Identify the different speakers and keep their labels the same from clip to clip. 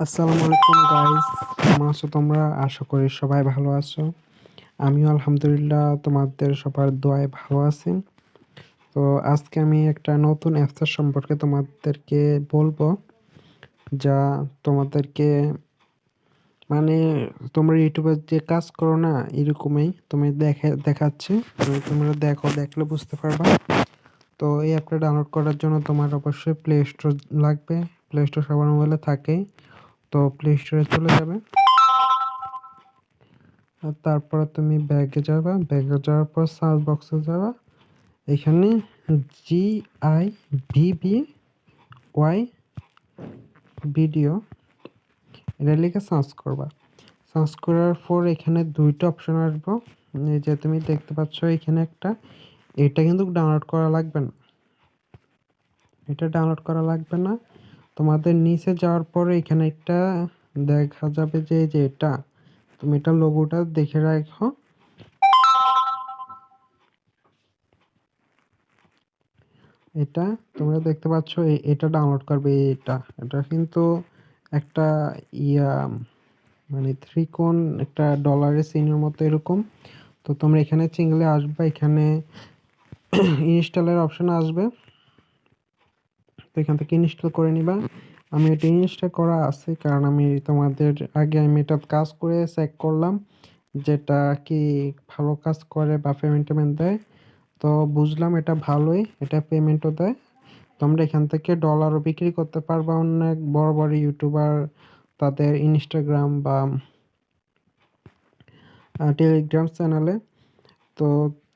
Speaker 1: আসসালামু আলাইকুম গাইস, কেমন আছো তোমরা? আশা করি সবাই ভালো আছো। আমিও আলহামদুলিল্লাহ তোমাদের সবার দোয়ায় ভালো আছি। তো আজকে আমি একটা নতুন অ্যাপস সম্পর্কে তোমাদেরকে বলবো, যা তোমাদেরকে মানে তোমরা ইউটিউবে যে কাজ করো না এরকমই তুমি দেখাচ্ছি। তো তোমরা দেখলে বুঝতে পারবা। তো এই অ্যাপটা ডাউনলোড করার জন্য তোমার অবশ্যই প্লে স্টোর লাগবে। প্লে স্টোর সবার মোবাইলে থাকেই। তো প্লে স্টোরে চলে যাবে। আর তারপরে তুমি ব্যাগে যাবা, ব্যাগে যাওয়ার পর সার্চ বক্সে যাবা। এখানে GIVBY ভিডিও এটা লিখে সার্চ করবা। সার্চ করার পর এখানে দুইটা অপশন আসবো। এই যে তুমি দেখতে পাচ্ছ এখানে একটা, এটা কিন্তু ডাউনলোড করা লাগবে না। এটা ডাউনলোড করা লাগবে না। তোমাদের নিচে যাওয়ার পরে এখানে একটা দেখা যাবে যে এই যে এটা, তুমি এটা লোগোটা দেখে রাখো। এটা তোমরা দেখতে পাচ্ছ, এটা ডাউনলোড করবে। এটা কিন্তু একটা ইয়া মানে ত্রিকোণ, একটা ডলারের চিহ্নের মতো এরকম। তো তোমরা এখানে চিংলে আসবে, এখানে ইনস্টলের অপশন আসবে। তো এখান থেকে ইনস্টল করে নিবা। আমি এটা ইনস্টল করা আছে, কারণ আমি তোমাদের আগে আমি এটা কাজ করে চেক করলাম যেটা কি ভালো কাজ করে বা পেমেন্ট দেয়। তো বুঝলাম এটা ভালোই, এটা পেমেন্টও দেয়। তোমরা এখান থেকে ডলারও বিক্রি করতে পারবা অনেক বড় বড় ইউটিউবার তাদের ইনস্টাগ্রাম বা টেলিগ্রাম চ্যানেলে। তো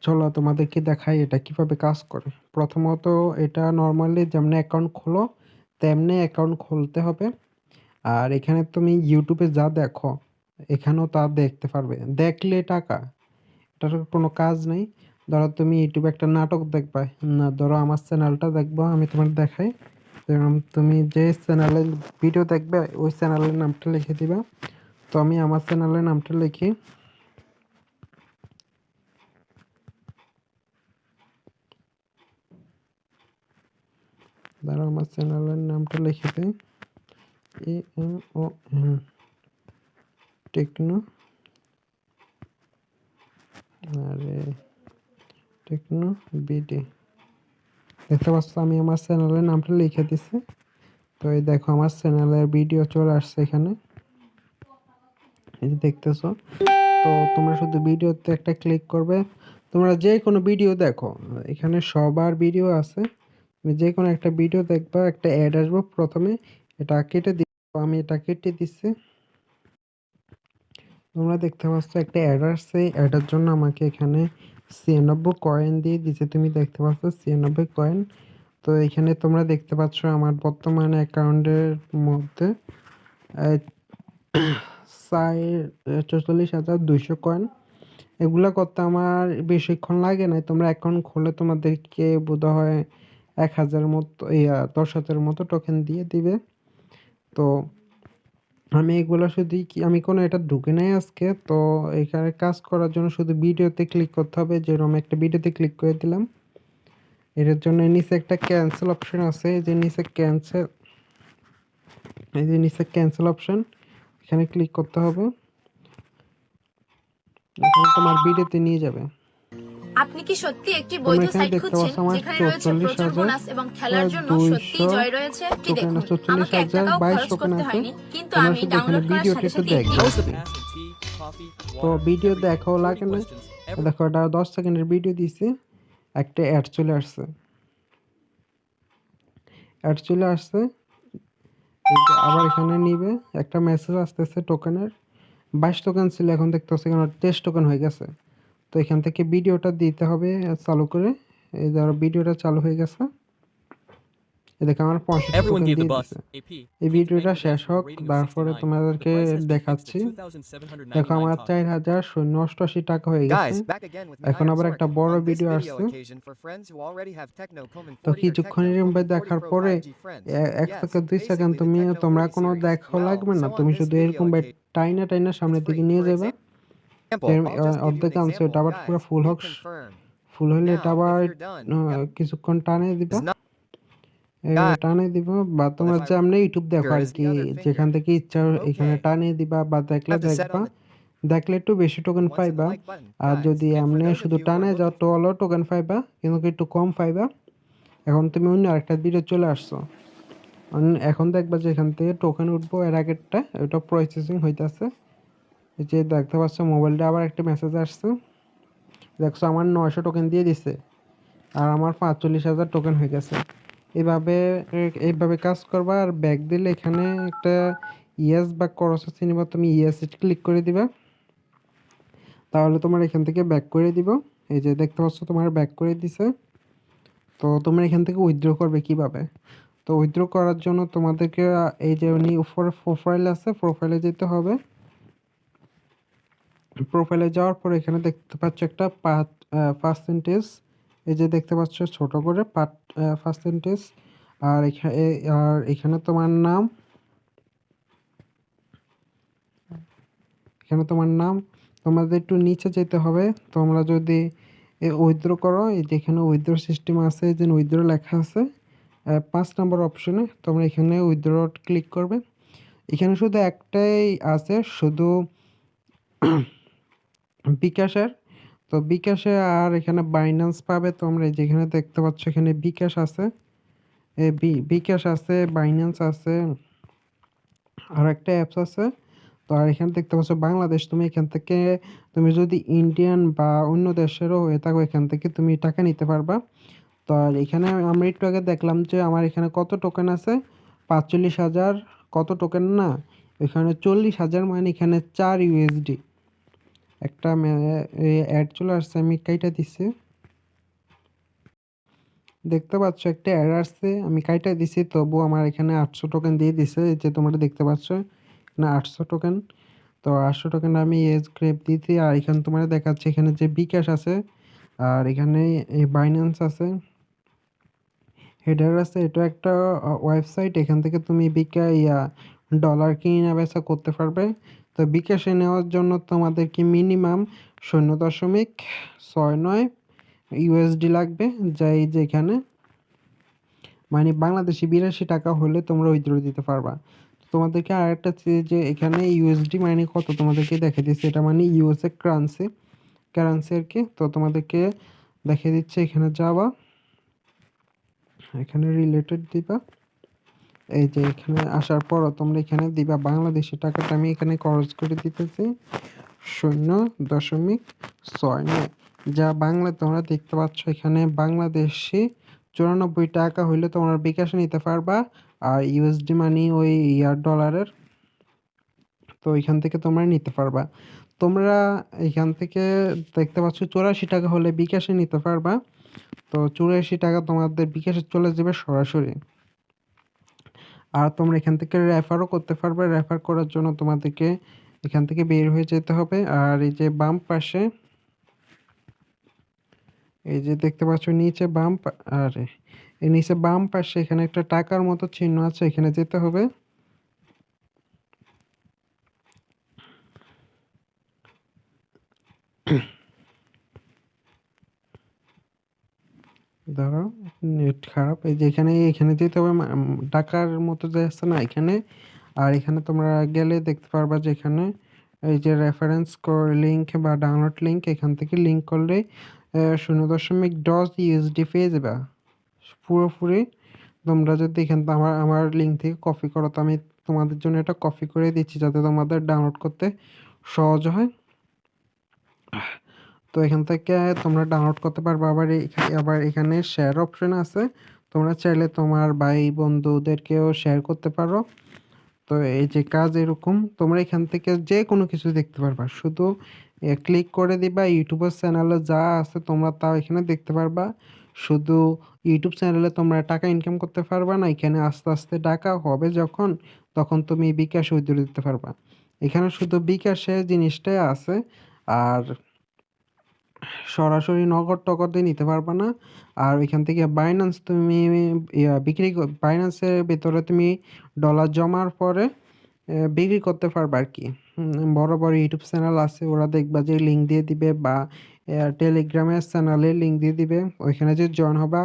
Speaker 1: চলো তোমাদেরকে দেখাই এটা কিভাবে কাজ করে। প্রথমত এটা নর্মালি যেমন অ্যাকাউন্ট খোলো তেমনি অ্যাকাউন্ট খুলতে হবে। আর এখানে তুমি ইউটিউবে যা দেখো এখানেও তা দেখতে পারবে, দেখলে টাকা। এটার কোনো কাজ নেই। ধরো তুমি ইউটিউবে একটা নাটক দেখবা, না ধরো আমার চ্যানেলটা দেখবো, আমি তোমার দেখাই। যেরকম তুমি যে চ্যানেলের ভিডিও দেখবে ওই চ্যানেলের নামটা লিখে দিবা। তো আমি আমার চ্যানেলের নামটা লিখি। ধরো আমার চ্যানেলের নামটা লিখে দিই, AMON টেকনো, আরে টেকনো বিডি। দেখতে পাচ্ছ আমি আমার চ্যানেলের নামটা লিখে দিছি। তো এই দেখো আমার চ্যানেলের ভিডিও চলে আসছে এখানে, এই যে দেখতেছো। তো তোমরা শুধু ভিডিওতে একটা ক্লিক করবে। তোমরা যে কোনো ভিডিও দেখো, এখানে সবার ভিডিও আছে। তুমি যে কোনো একটা ভিডিও দেখবা, একটা অ্যাড আসবো প্রথমে, এটা কেটে দিব। আমি এটা কেটে দিচ্ছি। তোমরা দেখতে পাচ্ছ একটা অ্যাড আসছে, অ্যাডের জন্য আমাকে এখানে 96 কয়েন দিয়ে দিছে। তুমি দেখতে পাচ্ছ 96 কয়েন। তো এখানে তোমরা দেখতে পাচ্ছ আমার বর্তমানে অ্যাকাউন্টের মধ্যে 44,200 কয়েন। এগুলা করতে আমার বেশিক্ষণ লাগে না। তোমরা অ্যাকাউন্ট খুলে তোমাদেরকে বোধহয় 1,000 মতো 10,000 মতো টোকেন দিয়ে দিবে। তো আমি এগুলা শুধু আমি কোনো এটা ঢুকে নাই আজকে। তো এখানে কাজ করার জন্য শুধু ভিডিওতে ক্লিক করতে হবে। যেরকম একটা ভিডিওতে ক্লিক করে দিলাম। এটার জন্য নিচে একটা ক্যান্সেল অপশন আছে, এই যে নিচে ক্যান্সেল, এই যে নিচে ক্যান্সেল অপশন, এখানে ক্লিক করতে হবে। এখানে তোমার ভিডিওতে নিয়ে যাবে।
Speaker 2: আপনি কি সত্যি একটি
Speaker 1: তোমরা
Speaker 2: বৈধ
Speaker 1: এখানে
Speaker 2: সাইট
Speaker 1: দেখতে
Speaker 2: খুঁজছেন
Speaker 1: পাচ্ছ আমার
Speaker 2: যেখানে রয়েছে প্রচুর
Speaker 1: 44,000
Speaker 2: বোনাস এবং খেলার জন্য সত্যিই
Speaker 1: 200
Speaker 2: জয় রয়েছে? কি
Speaker 1: টোকেন,
Speaker 2: দেখুন, আমাকে 1 টাকাও
Speaker 1: 44,022
Speaker 2: খরচ
Speaker 1: টোকেন
Speaker 2: করতে
Speaker 1: আছে।
Speaker 2: হয়নি, কিন্তু
Speaker 1: তোমরা
Speaker 2: আমি
Speaker 1: শুধু এখানে
Speaker 2: ডাউনলোড করার
Speaker 1: ভিডিওটা
Speaker 2: সাথে
Speaker 1: একটু
Speaker 2: সাথে
Speaker 1: দেখবে। তো ভিডিও দেখাও লাগে না। দেখো এটা 10 সেকেন্ডের ভিডিও দিছি, একটা অ্যাড চলে আসছে। অ্যাড চলে আসছে, এই যে আবার এখানে নিবে একটা মেসেজ আসতেছে টোকেনের। 22 টোকেন ছিল, এখন দেখতে পাচ্ছি এখানে 23 টোকেন হয়ে গেছে। তো এখান থেকে ভিডিওটা দিতে হবে চালু করে। এই ধরো ভিডিওটা চালু হয়ে গেছে। এই দেখো আমার 65
Speaker 3: Everyone
Speaker 1: টোকেন
Speaker 3: gave the
Speaker 1: দিয়ে
Speaker 3: buff
Speaker 1: দিছে।
Speaker 3: AP.
Speaker 1: এই
Speaker 3: Came to
Speaker 1: ভিডিওটা শেষ
Speaker 3: Bangladesh with a
Speaker 1: হোক,
Speaker 3: rating of
Speaker 1: তারপরে
Speaker 3: 69. The
Speaker 1: তোমাদেরকে
Speaker 3: price has been fixed
Speaker 1: দেখাচ্ছি।
Speaker 3: at
Speaker 1: দেখো
Speaker 3: 2,799
Speaker 1: আমার
Speaker 3: Taki.
Speaker 1: 4,088 টাকা হয়ে গেছে।
Speaker 4: Guys, back again with me. I
Speaker 1: এখন
Speaker 4: am
Speaker 1: আবার একটা
Speaker 4: Sorkin.
Speaker 1: বড়
Speaker 4: On this
Speaker 1: ভিডিও
Speaker 4: video
Speaker 1: আসছে।
Speaker 4: occasion, for friends who already have Tecno Common
Speaker 1: তো
Speaker 4: 40 or
Speaker 1: কিছুক্ষণের
Speaker 4: Tecno
Speaker 1: মধ্যে
Speaker 4: Common 40
Speaker 1: দেখার
Speaker 4: Pro
Speaker 1: পরে
Speaker 4: 5G friends.
Speaker 1: 1
Speaker 4: Yes,
Speaker 1: থেকে 2 সেকেন্ড
Speaker 4: basically the Tecno
Speaker 1: তোমরা
Speaker 4: 40
Speaker 1: কোনো
Speaker 4: series.
Speaker 1: দেখাও
Speaker 4: Well,
Speaker 1: লাগবে না।
Speaker 4: so on
Speaker 1: তুমি
Speaker 4: this
Speaker 1: শুধু
Speaker 4: video
Speaker 1: এরকম
Speaker 4: occasion,
Speaker 1: টাইনা টাইনা
Speaker 4: it's
Speaker 1: সামনের দিকে
Speaker 4: free.
Speaker 1: নিয়ে
Speaker 4: For
Speaker 1: যাবা।
Speaker 4: example, I'll just give you
Speaker 1: অর্ধেক
Speaker 4: an
Speaker 1: আনছো, এটা
Speaker 4: example.
Speaker 1: আবার পুরো
Speaker 4: Guys,
Speaker 1: ফুল
Speaker 4: hit
Speaker 1: হোক।
Speaker 4: confirm.
Speaker 1: ফুল হলে এটা
Speaker 4: Now, if
Speaker 1: আবার
Speaker 4: you're done,
Speaker 1: কিছুক্ষণ টানে দিবা।
Speaker 4: it's not Guys,
Speaker 1: টানে দিব বা তোমরা
Speaker 4: if I
Speaker 1: যেমনি ইউটিউব দেখো
Speaker 4: finger
Speaker 1: আর
Speaker 4: is the
Speaker 1: কি,
Speaker 4: other
Speaker 1: যেখান
Speaker 4: finger.
Speaker 1: থেকে ইচ্ছা এখানে
Speaker 4: Okay.
Speaker 1: টানিয়ে দিবা বা দেখলে
Speaker 4: Have the set
Speaker 1: দেখবা,
Speaker 4: on the
Speaker 1: দেখলে একটু বেশি টোকেন
Speaker 4: once in the
Speaker 1: পাইবা।
Speaker 4: like button.
Speaker 1: আর
Speaker 4: Guys,
Speaker 1: যদি
Speaker 4: and for
Speaker 1: এমনি
Speaker 4: those of
Speaker 1: শুধু
Speaker 4: you who are
Speaker 1: টানে যাও
Speaker 4: looking
Speaker 1: তো হলো টোকেন পাইবা, কিন্তু কি একটু কম পাইবা। এখন তুমি অন্য আরেকটা ভিডিও চলে আসছো, এখন দেখবা যে এখান থেকে টোকেন উঠবো, এর আগেরটা ওটা প্রসেসিং হইতাছে। এই যে দেখতে পাচ্ছ মোবাইলটা আবার একটা মেসেজ আসছে, দেখছো আমার 900 টোকেন দিয়ে দিছে আর আমার 45,000 টোকেন হয়ে গেছে। এভাবে এইভাবে কাজ করবা। আর ব্যাক দিলে এখানে একটা ইয়েস বা ক্রস চিহ্ন, তুমি ইয়েস ক্লিক করে দিবা, তাহলে তোমার এখান থেকে ব্যাক করে দিব। এই যে দেখতে পাচ্ছ তোমার ব্যাক করে দিছে। তো তোমরা এখান থেকে উইথড্র করবে কিভাবে? তো উইথড্র করার জন্য তোমাদেরকে এই যে উপরে প্রোফাইল আছে, প্রোফাইলে যেতে হবে। প্রোফাইলে যাওয়ার পর এখানে দেখতে পাচ্ছ একটা পার্সেন্টেজ, এই যে দেখতে পাচ্ছ ছোট করে পার্সেন্টেজ। আর এখানে তোমার নাম, এখানে তোমার নাম, তোমাদের একটু নিচে যেতে হবে। তোমরা যদি উইথড্র করো, এই যে এখানে উইথড্র সিস্টেম আছে, এই যে উইথড্র লেখা আছে 5 নম্বর অপশনে, তোমরা এখানে উইথড্র ক্লিক করবে। এখানে শুধু একটাই আছে, শুধু বিকাশের। তো বিকাশে আর এখানে বাইন্যান্স পাবে তোমরা, যেখানে দেখতে পাচ্ছ এখানে বিকাশ আছে, বিকাশ আছে, বাইন্যান্স আছে, আর একটা অ্যাপস আছে। তো আর এখানে দেখতে পাচ্ছ বাংলাদেশ, তুমি এখান থেকে তুমি যদি ইন্ডিয়ান বা অন্য দেশেরও হয়ে থাকো এখান থেকে তুমি টাকা নিতে পারবা। তো আর এখানে আমরা একটু আগে দেখলাম যে আমার এখানে কত টোকেন আছে, 45,000 কত টোকেন না, এখানে 40,000, মানে এখানে 4 ইউএসডি। একটা অ্যাড চলে আসছে, আমি কাইটা দিচ্ছি, দেখতে পাচ্ছ একটা অ্যাড আসছে, আমি কাইটা দিছি, তবু আমার এখানে 800 টোকেন দিয়ে দিছে। এই যে তোমরা দেখতে পাচ্ছ এখানে 800 টোকেন। তো 800 টোকেন আমি এজ গ্রেপ দিয়েছি। আর এখানে তোমার দেখাচ্ছে এখানে যে বিকাশ আছে, আর এখানে এই বাইন্যান্স আছে, হেডার আছে। এটা একটা ওয়েবসাইট, এখান থেকে তুমি ডলার কিনা বেচা করতে পারবে। তো বিকাশে নেওয়ার জন্য তোমাদেরকে মিনিমাম 0.69 ইউএসডি লাগবে, যাই যেখানে মানে বাংলাদেশি 82 টাকা হলে তোমরা উইথড্র দিতে পারবা। তোমাদেরকে আরেকটা যে এখানে ইউএসডি মানে কত তোমাদেরকে দেখে দিচ্ছে, এটা মানে ইউএসএ কারেন্সি আর কি। তো তোমাদেরকে দেখিয়ে দিচ্ছে, এখানে যাবা, এখানে রিলেটেড দিবা। এই যে এখানে আসার পর তোমরা এখানে দিবা বাংলাদেশি টাকাটা, আমি এখানে খরচ করে দিতেছি 0.69, যা বাংলা তোমরা দেখতে পাচ্ছ এখানে বাংলাদেশি 94 টাকা হইলে তোমরা বিকাশে নিতে পারবা। আর ইউএসডি মানি ওই ডলারের, তো এখান থেকে তোমরা নিতে পারবা। তোমরা এখান থেকে দেখতে পাচ্ছ 84 টাকা হলে বিকাশে নিতে পারবা। তো 84 টাকা তোমাদের বিকাশে চলে যাবে সরাসরি। আর তোমরা এখান থেকে রেফারও করতে পারবে। রেফার করার জন্য তোমাদেরকে এখান থেকে বের হয়ে যেতে হবে। আর এই যে বাম পাশে, এই যে দেখতে পাচ্ছ নিচে আর এই নিচে বাম পাশে এখানে একটা টাকার মতো চিহ্ন আছে, এখানে যেতে হবে। ধরো নেট খারাপ, এই যে এখানে যেতে হবে, টাকার মতো যে আছে না এখানে। আর এখানে তোমরা গেলে দেখতে পারবা যে এখানে এই যে রেফারেন্স লিঙ্ক বা ডাউনলোড লিঙ্ক, এখান থেকে লিঙ্ক করলে 0.10 ইউএসডি পেয়ে যাবে পুরোপুরি। তোমরা যদি এখান থেকে আমার লিঙ্ক থেকে কপি করো, তো আমি তোমাদের জন্য এটা কপি করে দিচ্ছি যাতে তোমাদের ডাউনলোড করতে সহজ হয়। তো এখান থেকে তোমরা ডাউনলোড করতে পারবে। আবার এখানে শেয়ার অপশন আছে, তোমরা চাইলে তোমার ভাই বন্ধুদেরকেও শেয়ার করতে পারো। তো এই যে কাজ এরকম, তোমরা এখান থেকে যে কোনো কিছু দেখতে পারবা, শুধু ক্লিক করে দিবা, ইউটিউবের চ্যানেলে যা আছে তোমরা তাও এখানে দেখতে পারবা। শুধু ইউটিউব চ্যানেলে তোমরা টাকা ইনকাম করতে পারবা না, এখানে আস্তে আস্তে টাকা হবে যখন, তখন তুমি বিকাশে উইথড্র দিতে পারবা। এখানে শুধু বিকাশে জিনিসটাই আছে, আর সরাসরি নগদ টগদ দিয়ে নিতে পারবা না। আর ওইখান থেকে বাইন্যান্স তুমি বাইন্যান্সের ভেতরে তুমি ডলার জমার পরে বিক্রি করতে পারবা আর কি। বড় বড় ইউটিউব চ্যানেল আছে, ওরা দেখবা যে লিঙ্ক দিয়ে দিবে, বা টেলিগ্রামের চ্যানেলে লিঙ্ক দিয়ে দিবে, ওইখানে যে জয়েন হবা,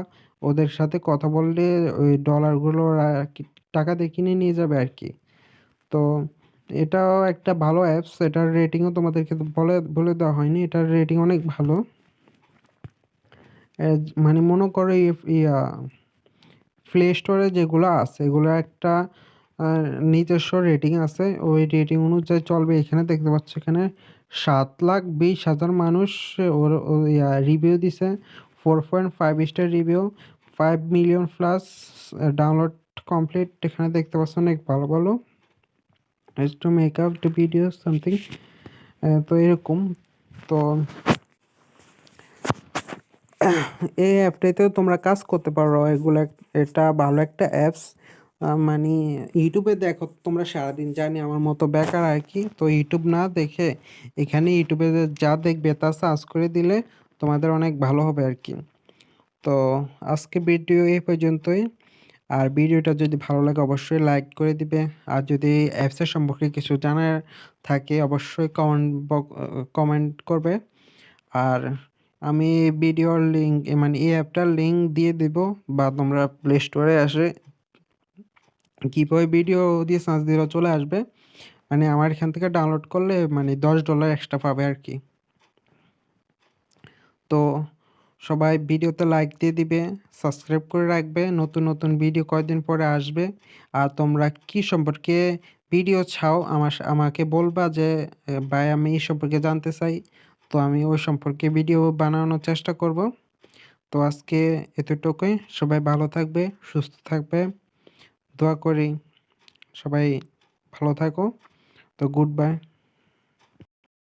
Speaker 1: ওদের সাথে কথা বললে ওই ডলারগুলো ওরা টাকা দিয়ে কিনে নিয়ে যাবে আরকি। তো এটাও একটা ভালো অ্যাপস। এটার রেটিংও তোমাদেরকে তো বলে দেওয়া হয়নি। এটার রেটিং অনেক ভালো। মানে মনে করো প্লে স্টোরে যেগুলো আছে এগুলো একটা নিজস্ব রেটিং আছে। ওই রেটিং অনুযায়ী চলবে। এখানে দেখতে পাচ্ছ এখানে 7,20,000 মানুষ ওর রিভিউ দিছে। 4.5 star review, 5 million plus download complete. এখানে দেখতে পাচ্ছ অনেক ভালো to make up the video something. তো এরকম। তো এই অ্যাপটাতেও তোমরা কাজ করতে পারো। এটা ভালো একটা অ্যাপস। মানে ইউটিউবে দেখো তোমরা সারাদিন, জানি আমার মতো বেকার আর কি। তো ইউটিউব না দেখে এখানে ইউটিউবে যা দেখবে তা সার্চ করে দিলে তোমাদের অনেক ভালো হবে আর কি। তো আজকে ভিডিও এই পর্যন্তই। আর ভিডিওটা যদি ভালো লাগে অবশ্যই লাইক করে দিবে। আর যদি অ্যাপসের সম্পর্কে কিছু জানার থাকে অবশ্যই কমেন্ট করবে। আর আমি ভিডিওর লিঙ্ক মানে এই অ্যাপটার লিঙ্ক দিয়ে দেব, বা তোমরা প্লে স্টোরে আসে কিভাবে ভিডিও দিয়ে সার্চ দিলেও চলে আসবে। মানে আমার এখান থেকে ডাউনলোড করলে মানে $10 এক্সট্রা পাবে আর কি। তো সবাই ভিডিওতে লাইক দিয়ে দিবে, সাবস্ক্রাইব করে রাখবে। নতুন ভিডিও কয়েকদিন পরে আসবে। আর তোমরা কি সম্পর্কে ভিডিও চাও আমাকে বলবা যে ভাই আমি এই সম্পর্কে জানতে চাই। তো আমি ওই সম্পর্কে ভিডিও বানানোর চেষ্টা করব। তো আজকে এতটুকুই। সবাই ভালো থাকবে, সুস্থ থাকবে। দোয়া করি সবাই ভালো থাকো। তো গুড বাই।